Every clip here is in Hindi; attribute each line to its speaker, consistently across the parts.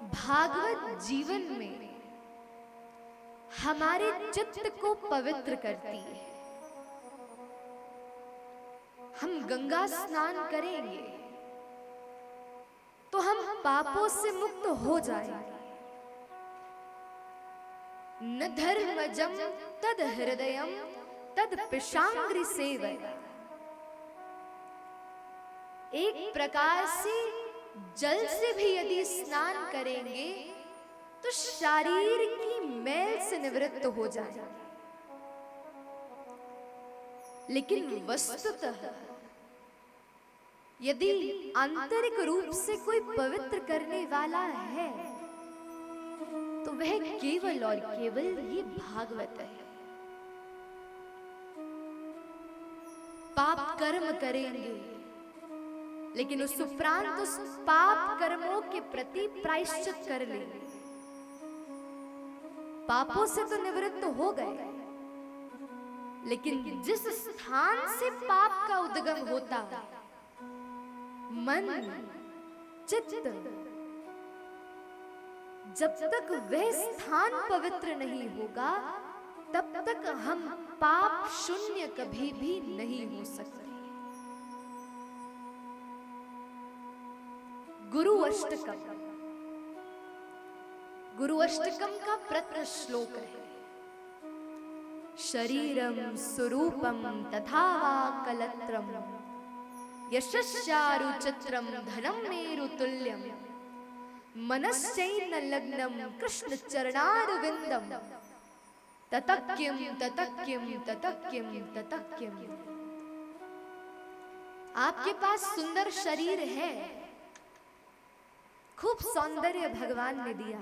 Speaker 1: भागवत जीवन में हमारे चित्त को पवित्र करती है। हम गंगा स्नान करेंगे तो हम पापों से मुक्त हो जाएंगे। न धर्मजं तद हृदयं तद पिशांग्रि सेवय। एक प्रकार से जल से भी यदि स्नान करेंगे तो शरीर की मैल से निवृत्त हो जाएंगे। लेकिन वस्तुतः यदि आंतरिक रूप से कोई पवित्र करने वाला है तो वह केवल और केवल ये भागवत है। पाप कर्म करेंगे लेकिन उस उपरांत उस पाप कर्मों के प्रति प्रायश्चित कर लेंगे। पापों से तो निवृत्त हो गए, लेकिन जिस स्थान से पाप का उद्गम होता, मन चित्त, जब तक वह स्थान पवित्र नहीं होगा तब तक हम पाप शून्य कभी भी नहीं हो सकते। गुरु अष्टकम का प्रथम श्लोक है, शरीरम स्वरूपम तथा वा कलत्रम यशस्यारु चित्रम धनम मेरु तुल्यम मनश्चैन लग्नम कृष्ण चरणारविंदम ततक्यम ततक्यम ततक्यम ततक्यम। आपके पास सुंदर शरीर है, खूब सौंदर्य भगवान ने दिया,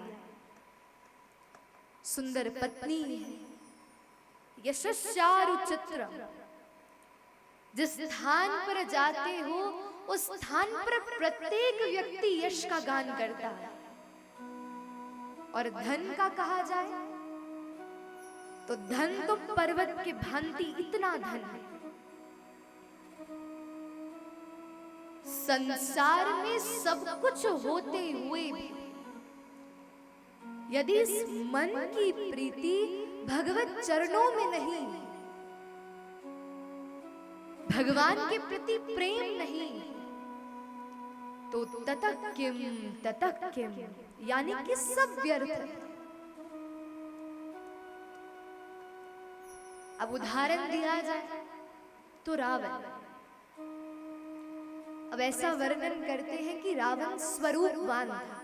Speaker 1: सुंदर पत्नी है, यशस्यारु चित्रम। जिस स्थान पर जाते हो उस स्थान पर प्रत्येक व्यक्ति यश का गान करता है। और धन का कहा जाए तो धन तो पर्वत के भांति इतना धन है। संसार में सब कुछ होते हुए भी यदि इस मन की प्रीति भगवत चरणों में नहीं, भगवान के प्रति प्रेम नहीं, तो ततक्यम ततक्यम यानी कि सब व्यर्थ है। अब उदाहरण दिया जाए तो रावण। अब ऐसा वर्णन करते हैं कि रावण स्वरूपवान था,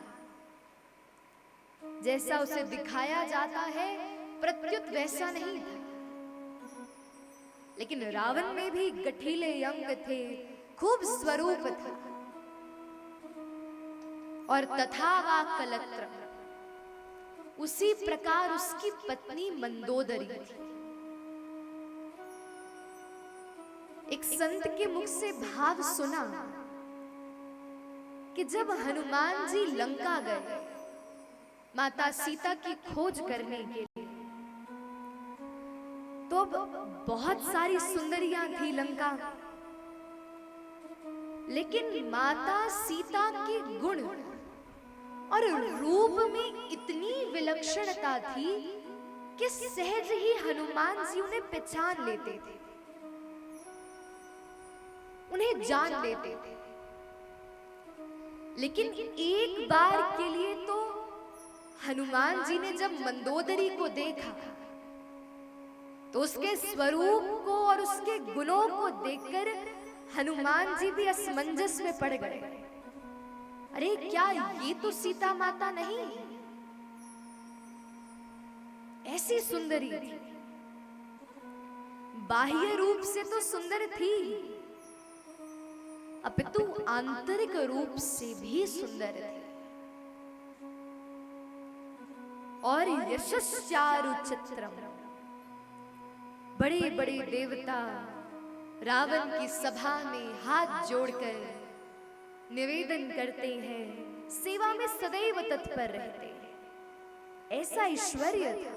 Speaker 1: जैसा उसे दिखाया जाता है प्रत्युत वैसा नहीं था। लेकिन रावण में भी गठीले अंग थे, खूब स्वरूप था। और तथा वा कलत्र, उसी प्रकार उसकी पत्नी मंदोदरी थी। एक संत के मुख से भाव सुना कि जब हनुमान जी लंका गए माता सीता की खोज करने के लिए, तो बहुत सारी सुंदरियां थी लंका, लेकिन माता सीता के गुण और रूप में इतनी विलक्षणता थी कि सहज ही हनुमान जी उन्हें पहचान लेते थे, उन्हें जान लेते थे। लेकिन एक बार के लिए तो हनुमान जी ने जब मंदोदरी को देखा तो उसके स्वरूप को और उसके गुणों को देखकर हनुमान जी भी असमंजस में पड़ गए। अरे क्या ये तो सीता माता नहीं? ऐसी सुंदरी थी, बाह्य रूप से तो सुंदर थी, अपितु आंतरिक रूप से भी सुंदर थी। और यशस्यारु चित्रम, बड़े बड़े देवता रावण की सभा में हाथ जोड़कर निवेदन करते हैं, सेवा में सदैव तत्पर रहते हैं। ऐसा ऐश्वर्य था,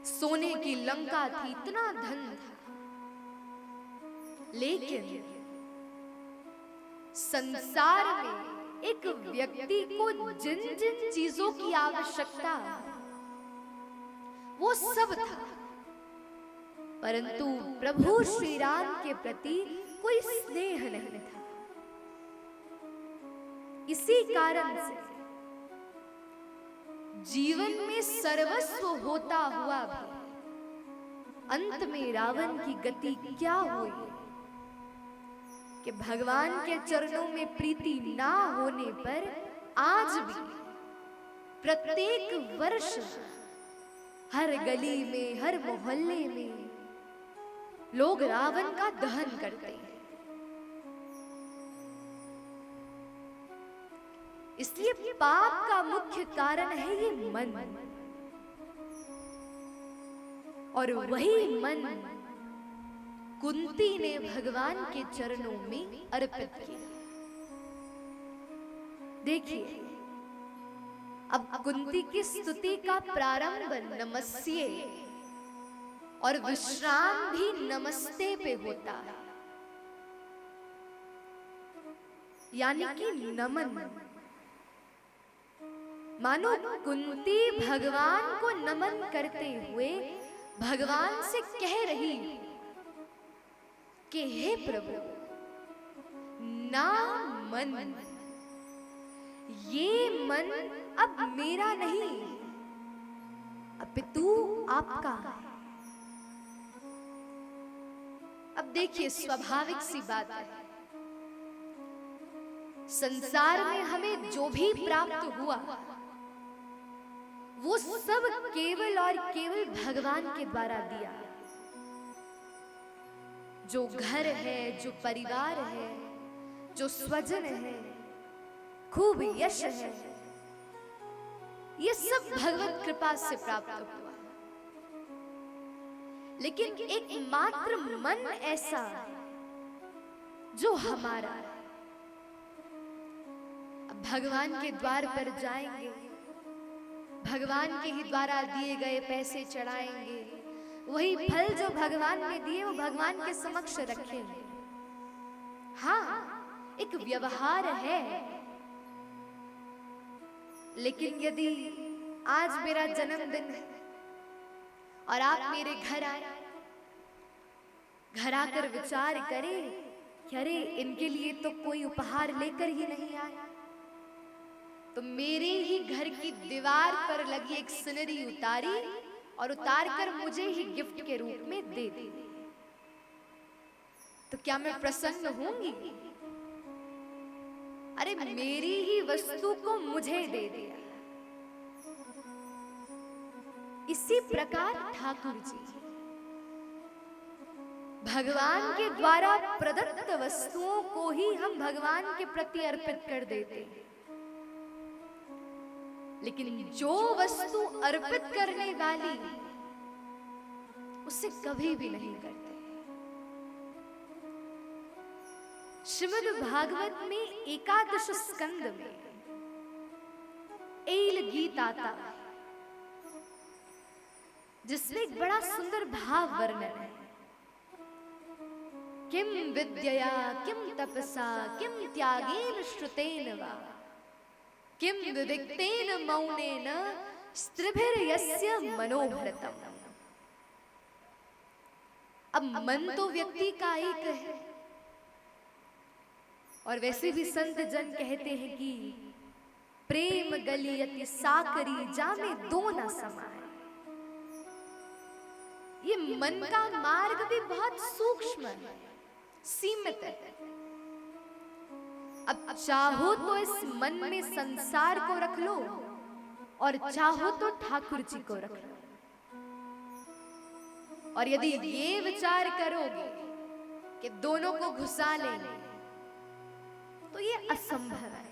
Speaker 1: सोने की लंका थी, इतना धन था। लेकिन संसार में एक व्यक्ति को जिन जिन चीजों की आवश्यकता वो सब था, परंतु प्रभु श्री राम के प्रति कोई स्नेह नहीं था। इसी कारण से जीवन में सर्वस्व होता हुआ भी अंत में रावण की गति क्या हुई कि भगवान के चरणों में प्रीति ना होने पर आज भी प्रत्येक वर्ष हर गली में, हर मोहल्ले में लोग रावण का दहन करते हैं। इसलिए पाप का मुख्य कारण है ये मन, और वही मन कुंती ने भगवान के चरणों में अर्पित किया। देखिए, अब कुंती की स्तुति का प्रारंभ नमस्ये और विश्राम भी नमस्ते पे होता है, यानी कि नमन। मानो कुंती भगवान को नमन करते हुए भगवान से कह रही कि हे प्रभु, ना मन, ये मन अब मेरा नहीं, अपितु आपका है। अब देखिए, स्वाभाविक सी बात है, संसार में हमें जो भी प्राप्त हुआ वो सब केवल और केवल भगवान के द्वारा दिया। जो घर है, जो परिवार है, जो स्वजन है, खूब यश है, ये सब भगवत कृपा से प्राप्त हुआ। लेकिन एकमात्र मन ऐसा जो हमारा है। अब भगवान के द्वार पर जाएंगे, भगवान के ही द्वारा दिए गए पैसे चढ़ाएंगे, वही फल जो भगवान ने दिए वो भगवान के समक्ष रखेंगे। हाँ, एक व्यवहार है। लेकिन यदि आज मेरा जन्मदिन है और आप मेरे घर आए, घर आकर विचार करें कि अरे इनके लिए तो कोई उपहार लेकर ही नहीं आया, तो मेरे ही घर की दीवार पर लगी एक सिनरी उतारी और उतार कर मुझे ही गिफ्ट के रूप में दे दी, तो क्या मैं प्रसन्न होंगी? अरे मेरी ही वस्तु को मुझे दे दिया। इसी प्रकार ठाकुर जी भगवान के द्वारा प्रदत्त वस्तुओं को ही हम भगवान के प्रति अर्पित कर देते हैं, लेकिन जो वस्तु अर्पित करने वाली उसे कभी भी नहीं करते। श्रीमद् भागवत में एकादश स्कंद में एल गीत आता है, जिसमें एक बड़ा सुंदर भाव वर्णन है। किम विद्यया, किम तपसा, किम त्यागेन श्रुतेन वा, किम विविक्तेन मौनेन स्त्रिभिर्यस्य मनोभृतम्। अब मन तो व्यक्ति का एक है, और वैसे भी संत जन कहते हैं कि प्रेम गलियति साकरी जामे दो न समाए। ये मन का मार्ग भी बहुत सूक्ष्म है, सीमित है। अब चाहो तो इस मन में संसार को रख लो और चाहो तो ठाकुर जी को रख लो, और यदि ये विचार करोगे कि दोनों को घुसा लेंगे तो ये असंभव है।